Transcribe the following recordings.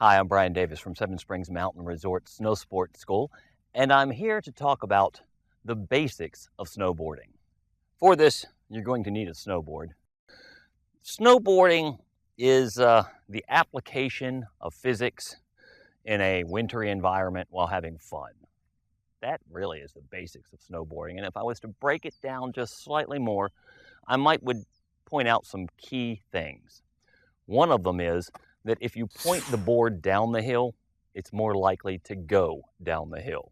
Hi, I'm Brian Davis from Seven Springs Mountain Resort Snow Sport School, and I'm here to talk about the basics of snowboarding. For this, you're going to need a snowboard. Snowboarding is the application of physics in a wintry environment while having fun. That really is the basics of snowboarding, and if I was to break it down just slightly more, I would point out some key things. One of them is that if you point the board down the hill, it's more likely to go down the hill.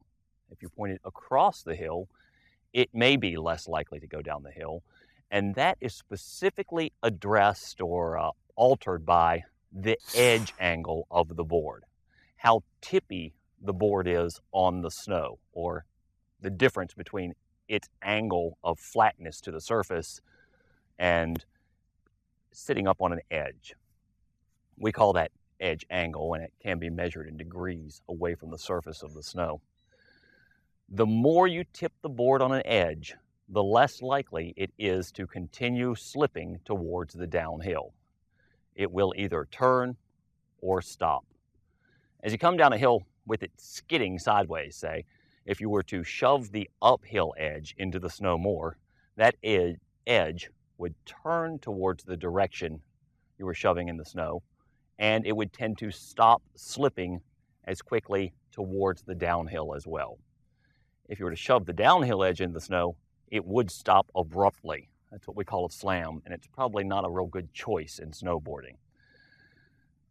If you point it across the hill, it may be less likely to go down the hill, and that is specifically addressed or altered by the edge angle of the board. How tippy the board is on the snow, or the difference between its angle of flatness to the surface and sitting up on an edge. We call that edge angle, and it can be measured in degrees away from the surface of the snow. The more you tip the board on an edge, the less likely it is to continue slipping towards the downhill. It will either turn or stop. As you come down a hill with it skidding sideways, say, if you were to shove the uphill edge into the snow more, that edge would turn towards the direction you were shoving in the snow, and it would tend to stop slipping as quickly towards the downhill as well. If you were to shove the downhill edge in the snow, it would stop abruptly. That's what we call a slam, and it's probably not a real good choice in snowboarding.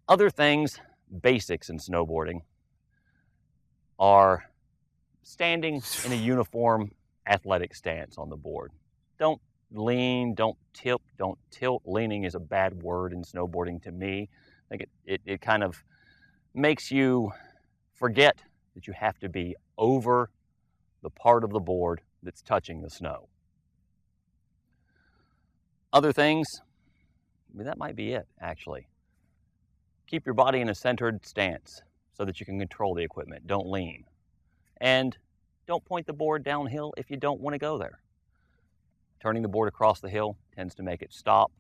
Other things, basics in snowboarding, are standing in a uniform athletic stance on the board. Don't lean, don't tip, don't tilt. Leaning is a bad word in snowboarding to me. I think it kind of makes you forget that you have to be over the part of the board that's touching the snow. Other things, that might be it, actually. Keep your body in a centered stance so that you can control the equipment. Don't lean. And don't point the board downhill if you don't want to go there. Turning the board across the hill tends to make it stop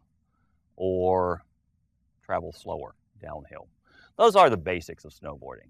or travel slower downhill. Those are the basics of snowboarding.